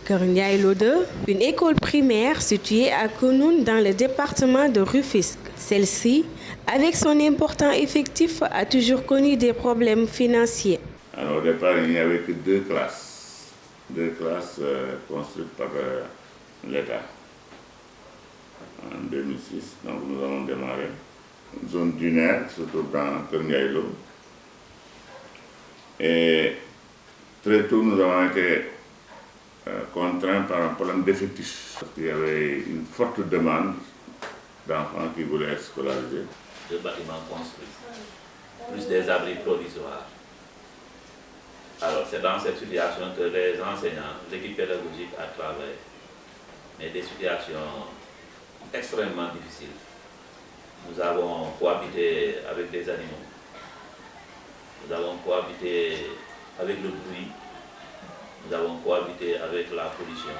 Kër Ndiaye Lo 2, une école primaire située à Kounoune dans le département de Rufisque. Celle-ci, avec son important effectif, a toujours connu des problèmes financiers. Alors, au départ, il n'y avait que deux classes construites par l'État en 2006. Donc nous avons démarré une zone dunaire, surtout dans Kër Ndiaye Lo. Et très tôt, nous avons été contraints par un problème d'effectifs. Parce qu'il y avait une forte demande d'enfants qui voulaient être scolarisés. Deux bâtiments construits, plus des abris provisoires. Alors c'est dans cette situation que les enseignants, l'équipe pédagogique a travaillé. Mais des situations extrêmement difficiles. Nous avons cohabité avec des animaux. Nous avons cohabité avec le bruit. Nous avons cohabité avec la pollution.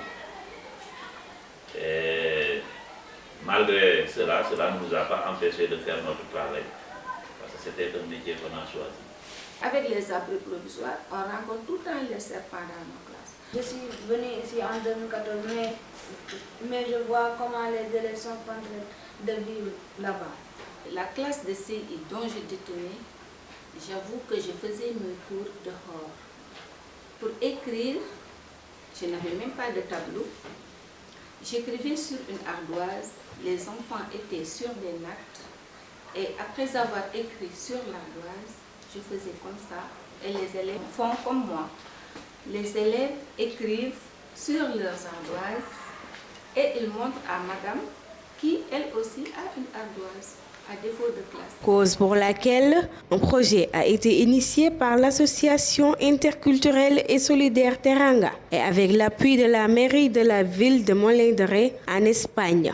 Et malgré cela, cela ne nous a pas empêché de faire notre travail. Parce que c'était un métier qu'on a choisi. Avec les abris provisoires, on rencontre tout le temps les serpents dans nos classes. Je suis venue ici en 2014, mais je vois comment les élèves sont en train de vivre là-bas. La classe de CI dont je détenais, j'avoue que je faisais mes cours dehors. Pour écrire, je n'avais même pas de tableau. J'écrivais sur une ardoise, les enfants étaient sur des nattes, et après avoir écrit sur l'ardoise, je faisais comme ça, et les élèves font comme moi. Les élèves écrivent sur leurs ardoises et ils montrent à madame qui, elle aussi, a une ardoise, à défaut de classe. Cause pour laquelle un projet a été initié par l'association interculturelle et solidaire Teranga et avec l'appui de la mairie de la ville de Molins-de-Ré en Espagne.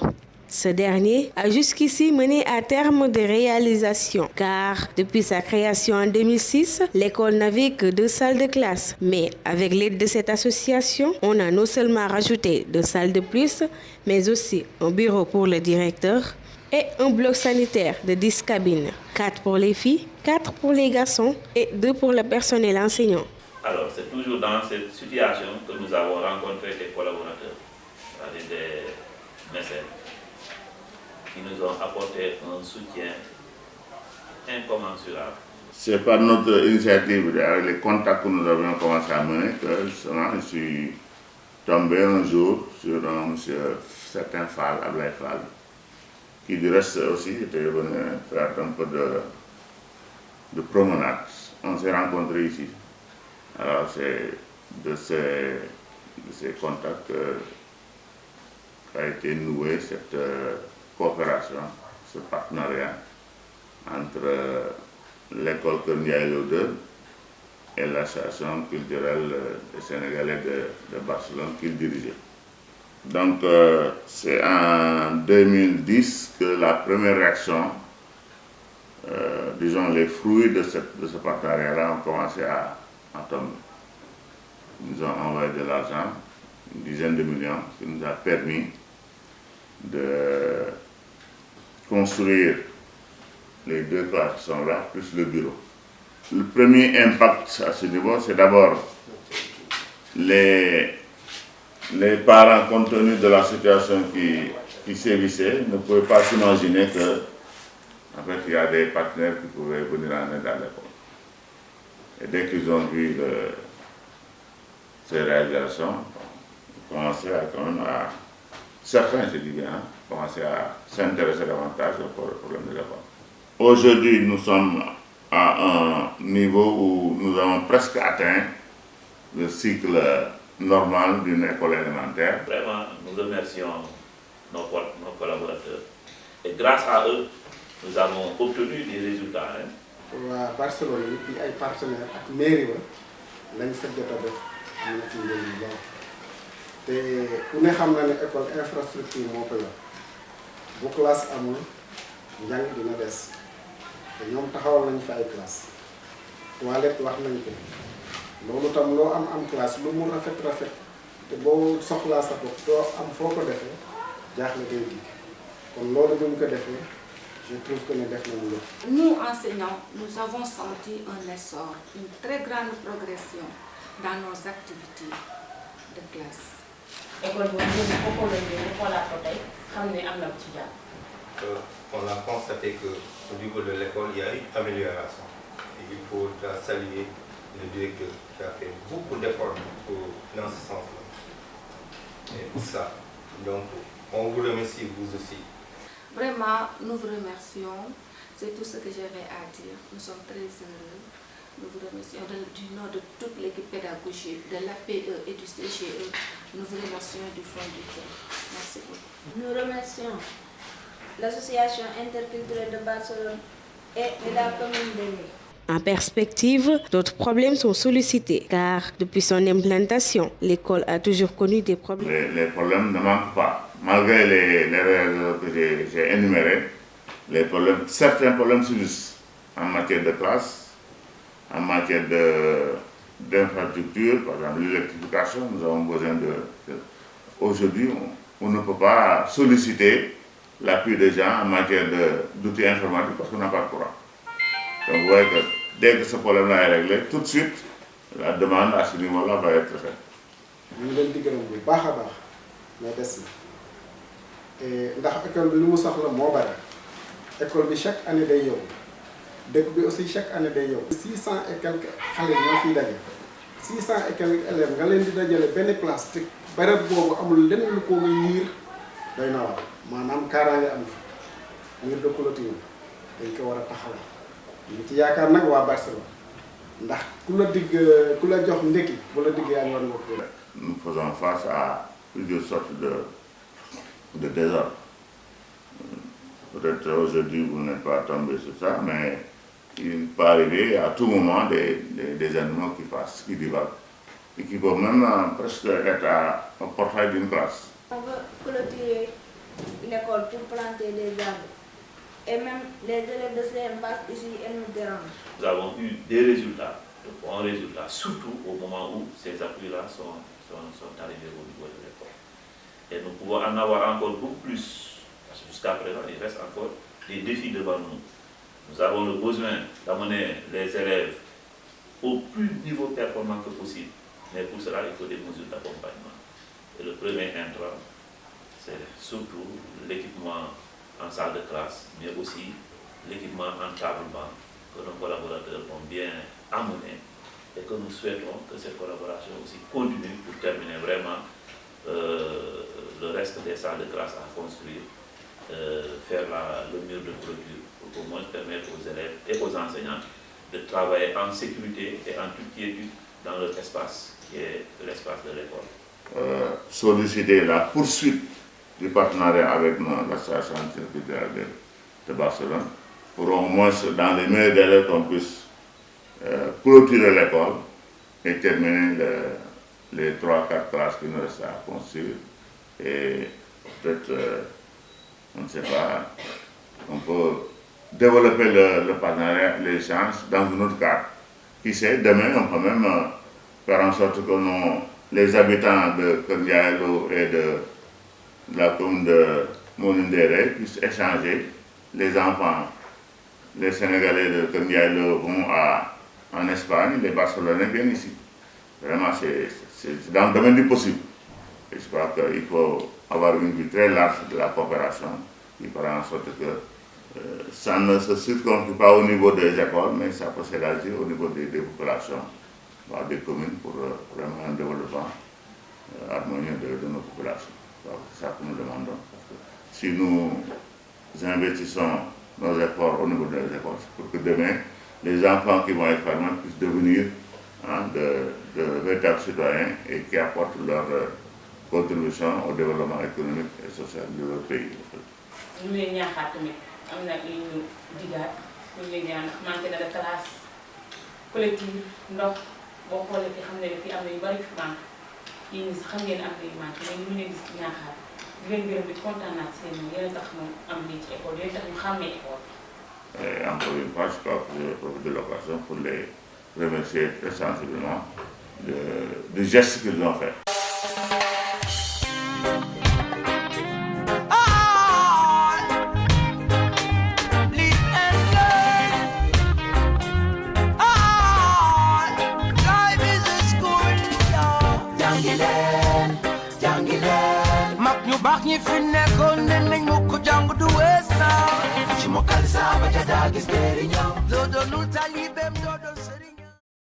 Ce dernier a jusqu'ici mené à terme des réalisations, car depuis sa création en 2006, l'école n'avait que 2 salles de classe. Mais avec l'aide de cette association, on a non seulement rajouté 2 salles de plus, mais aussi un bureau pour le directeur et un bloc sanitaire de 10 cabines, 4 pour les filles, 4 pour les garçons et 2 pour le personnel enseignant. Alors c'est toujours dans cette situation que nous avons rencontré des collaborateurs, c'est-à-dire des mécènes, qui nous ont apporté un soutien incommensurable. C'est par notre initiative, avec les contacts que nous avions commencé à mener, que justement je suis tombé un jour sur un monsieur, certain Fall, Ablaye Fall, qui du reste aussi était venu faire un peu de promenade. On s'est rencontrés ici. Alors c'est de ces contacts qu'a été nouée cette coopération, ce partenariat entre l'école Kër Ndiaye Lo 2 et l'association culturelle des Sénégalais de Barcelone qu'il dirigeait. Donc c'est en 2010 que la première réaction, disons les fruits de ce partenariat-là ont commencé à tomber. Ils nous ont envoyé de l'argent, une dizaine de millions, qui nous a permis de construire les 2 classes qui sont là, plus le bureau. Le premier impact à ce niveau, c'est d'abord les parents, compte tenu de la situation qui sévissait, ne pouvaient pas s'imaginer que, en fait, il y a des partenaires qui pouvaient venir en aide à l'école. Et dès qu'ils ont vu ces réalisations, ils commençaient quand même à, certains, je dis bien, commençaient à s'intéresser davantage au problème de l'école. Aujourd'hui, nous sommes à un niveau où nous avons presque atteint le cycle normal d'une école élémentaire. Vraiment, nous remercions nos collaborateurs. Et grâce à eux, nous avons obtenu des résultats. waa Barcelone yi di ay partenaires ak mairie ba lañ fa jot a def am na ci njëriñ bu baax te ku ne xam na ne école infrastructure moo ko yor bu classe amul njàng dina des te ñoom taxawal nañ fa ay classe toilette wax nañ ko loolu tam loo am classe lu mu rafet te boo soxlaa sa bopp doo am foo ko defee jaaxle day dikk kon loolu bu ñu ko defee je trouve que nous devons. Nous, enseignants, nous avons senti un essor, une très grande progression dans nos activités de classe. école bi ñu ko colonisé ñu xoolaat ko tey xam ne am na ci jàpp. On a constaté qu'au niveau de l'école, il y a une amélioration. Et il faut saluer le directeur qui a fait beaucoup d'efforts dans ce sens-là. Et ça, donc, on vous remercie vous aussi. Vraiment, nous vous remercions. C'est tout ce que j'avais à dire. Nous sommes très heureux. Nous vous remercions du nom de toute l'équipe pédagogique, de l'APE et du CGE. Nous vous remercions du fond du cœur. Merci beaucoup. Nous remercions l'association interculturelle de Barcelone et la commune de Lille. En perspective, d'autres problèmes sont sollicités car depuis son implantation, l'école a toujours connu des problèmes. Les problèmes ne manquent pas. Malgré les raisons que j'ai énumérées, certains problèmes subsistent en matière de classe, en matière d'infrastructure, par exemple l'électrification. Nous avons besoin Aujourd'hui, on ne peut pas solliciter l'appui des gens en matière d'outils informatiques parce qu'on n'a pas de courant. Donc vous voyez que dès que ce problème-là est réglé, tout de suite, la demande à ce niveau-là va être faite. ñu ngi leen di gërëm bu baax a baax mais des na ndax école bi lu mu soxla moo bari école bi chaque année day yow dëkk bi aussi chaque année day yow. 600 et quelques xale ñoo fiy daje 600 et quelques élèves nga leen di dajale benn classe te période boobu amul lenn lu ko nga yiir day na war maanaam kaaraange am fi mur de clôture dañ ko war a taxawal ñu ci yaakaar nag waa Barcelone ndax ku la jox ndekki bu la digg yaa ngi war nga ko. Nous faisons face à plusieurs sortes de désordres. Peut-être aujourd'hui vous n'êtes pas tombé sur ça, mais il peut arriver à tout moment des animaux qui divaguent et qui peuvent même presque être au portail d'une classe. On veut clôturer une école pour planter des arbres. Et même les élèves de CM passent ici et nous dérangent. Nous avons eu des résultats, de bons résultats, surtout au moment où ces appuis-là sont arrivés au niveau de l'école. Et nous pouvons en avoir encore beaucoup plus, parce que jusqu'à présent, il reste encore des défis devant nous. Nous avons le besoin d'amener les élèves au plus niveau performant que possible. Mais pour cela, il faut des mesures d'accompagnement. Et le premier intrant, c'est surtout l'équipement en salle de classe, mais aussi l'équipement en table-banc que nos collaborateurs ont bien amené et que nous souhaitons que cette collaboration aussi continue pour terminer vraiment le reste des salles de classe à construire, faire le mur de clôture pour au moins permettre aux élèves et aux enseignants de travailler en sécurité et en toute quiétude dans leur espace qui est l'espace de l'école. Solliciter la poursuite du partenariat avec l'association interculturelle de Barcelone pour au moins dans les meilleurs délais qu'on puisse clôturer l'école et terminer les 3-4 classes qui nous restent à construire. Et peut-être, on ne sait pas, on peut développer le partenariat, l'échange dans un autre cadre. Qui sait, demain, on peut même faire en sorte que les habitants de Kerniaïlo et de la commune de Moulindéré puissent échanger. Les enfants, les Sénégalais de Kerniaïlo vont en Espagne, les Barcelonais viennent ici. Vraiment, c'est dans le domaine du possible. Et je crois qu'il faut avoir une vue très large de la coopération qui fera en sorte que ça ne se circonscrit pas au niveau des écoles, mais ça peut s'élargir au niveau des populations, des communes pour vraiment un développement harmonieux de nos populations. C'est ça que nous demandons. Parce que si nous investissons nos efforts au niveau des écoles, c'est pour que demain, les enfants qui vont être formés puissent devenir de véritables citoyens et qui apportent leur contribution au développement économique et social de leur pays. Nous les ñaaxaat tamit am na li ñu digaat ñu leen ñaan manqué na de classe collective ndox boo xoolee fi xam ne fi am na yu bari fi manqué yéen xam ngeen am na yu manqué mais ñu leen di ñaaxaat di leen gërëm di kontaan naat seen yéen tax mu am lii ci école yéen tax ñu xàmmee école. Et encore une fois, je crois que je profite de l'occasion pour les remercier très sensiblement du geste qu'ils ont fait. Young baax ñi fi nekkoon ne nañ mu ko jàng du wees na ci mokkal saaba ja daa gis